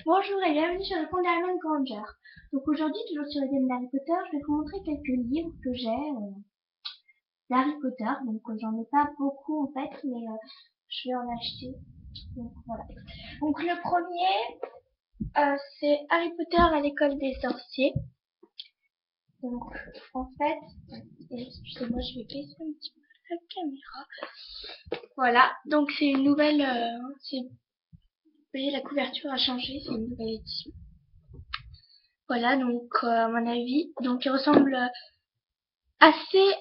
Bonjour et bienvenue sur le compte d'Hermione Granger. Donc aujourd'hui, toujours sur le thème d'Harry Potter, je vais vous montrer quelques livres que j'ai d'Harry Potter. Donc j'en ai pas beaucoup en fait, mais je vais en acheter. Donc voilà. Donc le premier, c'est Harry Potter à l'école des sorciers. Donc en fait, excusez-moi, je vais baisser un petit peu la caméra. Voilà, donc c'est une nouvelle, vous voyez la couverture a changé, c'est une nouvelle édition. Voilà, donc à mon avis, donc il ressemble assez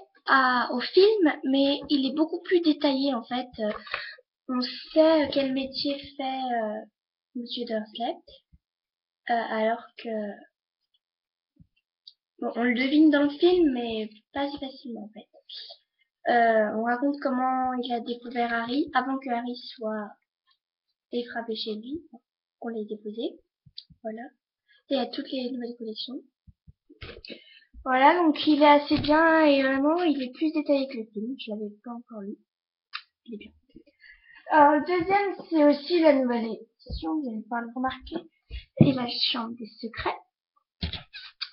au film, mais il est beaucoup plus détaillé en fait. On sait quel métier fait Monsieur Dursley, alors que bon, on le devine dans le film, mais pas si facilement en fait. On raconte comment il a découvert Harry avant que Harry soit frappé chez lui, qu'on l'ait déposé. Voilà. Et à toutes les nouvelles collections. Voilà, donc il est assez bien et vraiment il est plus détaillé que le film. Je l'avais pas encore lu. Il est bien. Le deuxième, c'est aussi la nouvelle édition, vous allez pouvoir le remarquer, et la chambre des secrets.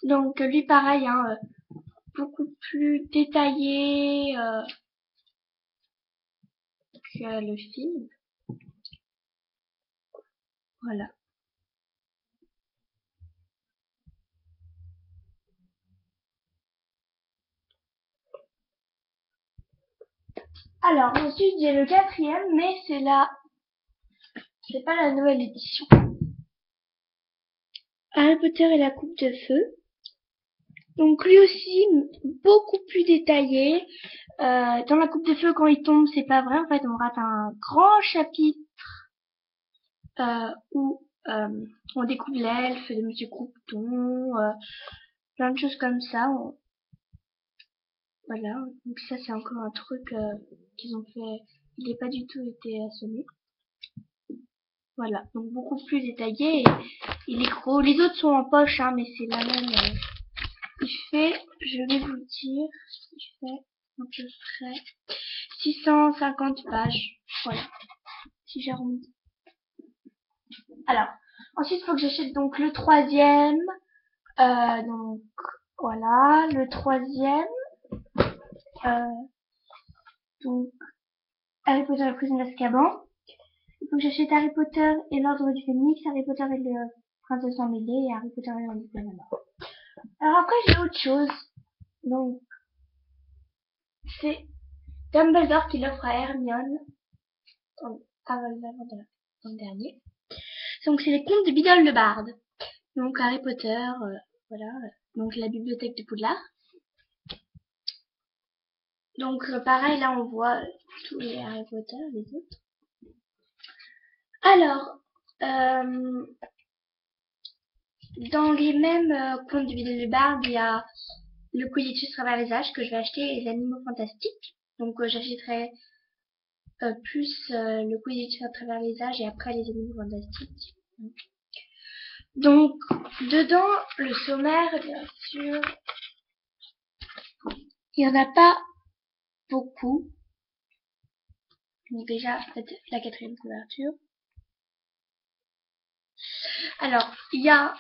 Donc lui pareil, hein, beaucoup plus détaillé que le film. Voilà. Alors ensuite j'ai le quatrième, mais c'est pas la nouvelle édition. Harry Potter et la coupe de feu. Donc lui aussi beaucoup plus détaillé. Dans la coupe de feu quand il tombe, c'est pas vrai. En fait, on rate un grand chapitre où on découvre l'elfe de Monsieur Croupton, plein de choses comme ça. Voilà, donc ça c'est encore un truc qu'ils ont fait. Il n'est pas du tout été assommé. Voilà, donc beaucoup plus détaillé. Et il est gros. Les autres sont en poche, hein, mais c'est la même. Il fait, je vais vous dire, il fait à peu près 650 pages. Voilà, si j'arrondis. Alors, ensuite, il faut que j'achète donc le troisième. Donc, voilà, le troisième. Euh, donc, Harry Potter et la prison d'Azkaban. Il faut que j'achète Harry Potter et l'ordre du Phénix, Harry Potter et le princesse emmêlée et Harry Potter et l'ordre de la mort. Alors après, j'ai autre chose. Donc, c'est Dumbledore qui l'offre à Hermione avant le dernier. Donc, c'est les contes de Bidole le Barde. Donc, Harry Potter, voilà. Donc, la bibliothèque de Poudlard. Donc, pareil, là, on voit tous les Harry Potter, les autres. Alors, dans les mêmes contes de Bidole le Barde, il y a le Quidditch à travers les âges que je vais acheter et les animaux fantastiques. Donc, j'achèterai plus le Quidditch à travers les âges et après les animaux fantastiques. Donc, dedans, le sommaire, bien sûr, il n'y en a pas beaucoup. Donc déjà, la quatrième couverture. Alors, il y a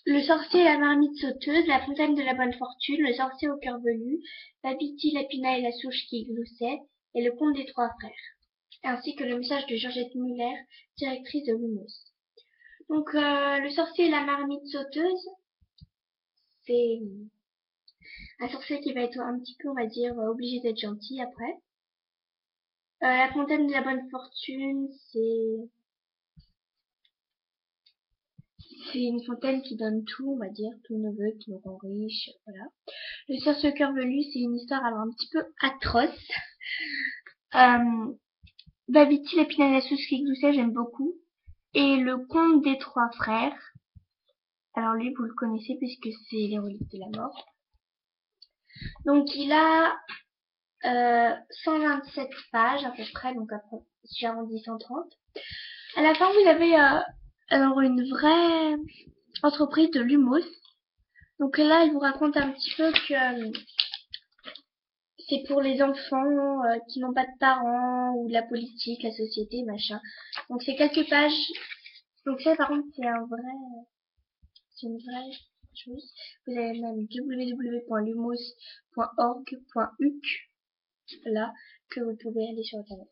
le sorcier et la marmite sauteuse, la fontaine de la bonne fortune, le sorcier au cœur velu, Babity, Lapina et la souche qui gloussait, et le conte des trois frères, ainsi que le message de Georgette Muller, directrice de Lumos. Donc, le sorcier et la marmite sauteuse, c'est un sorcier qui va être un petit peu, on va dire, obligé d'être gentil après. La fontaine de la bonne fortune, c'est une fontaine qui donne tout, on va dire, tout nos vœux, qui nous rend riches, voilà. Le sorcier au cœur velu, c'est une histoire alors un petit peu atroce. Babity, la pinane à sauce qui gloussait, j'aime beaucoup. Et le conte des trois frères. Alors lui, vous le connaissez puisque c'est les reliques de la mort. Donc il a 127 pages à peu près, donc après, si j'arrondis 130. À la fin, vous avez alors une vraie entreprise de Lumos. Donc là, il vous raconte un petit peu que c'est pour les enfants qui n'ont pas de parents, ou de la politique, la société, machin. Donc c'est quelques pages Donc ça, par contre, c'est une vraie chose. Vous avez même www.lumos.org.uk là que vous pouvez aller sur internet.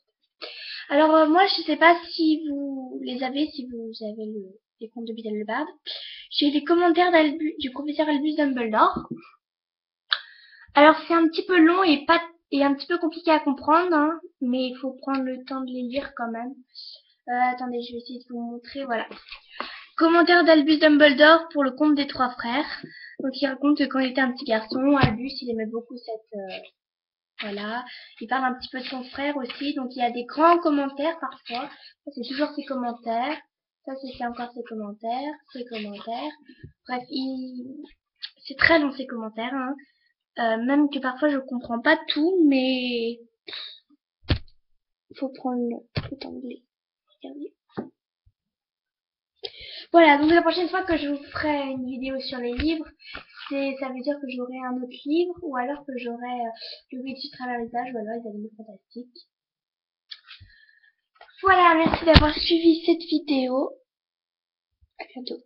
Alors moi, je sais pas si vous les avez, si vous avez les contes de Beedle le Barde. J'ai les commentaires du professeur Albus Dumbledore. Alors c'est un petit peu long et un petit peu compliqué à comprendre, hein, mais il faut prendre le temps de les lire quand même. Attendez, je vais essayer de vous montrer, voilà. Commentaire d'Albus Dumbledore pour le conte des trois frères. Donc il raconte que quand il était un petit garçon, Albus il aimait beaucoup voilà. Il parle un petit peu de son frère aussi, donc il y a des grands commentaires parfois. Ça c'est toujours ses commentaires. Ça c'est encore ses commentaires, ses commentaires. Bref, c'est très long ses commentaires, hein. Même que parfois je comprends pas tout, mais il faut prendre le temps de les regarder. Voilà, donc la prochaine fois que je vous ferai une vidéo sur les livres, ça veut dire que j'aurai un autre livre, ou alors que j'aurai le Witch travers les âges, ou alors les animaux fantastiques. Voilà, merci d'avoir suivi cette vidéo. À bientôt.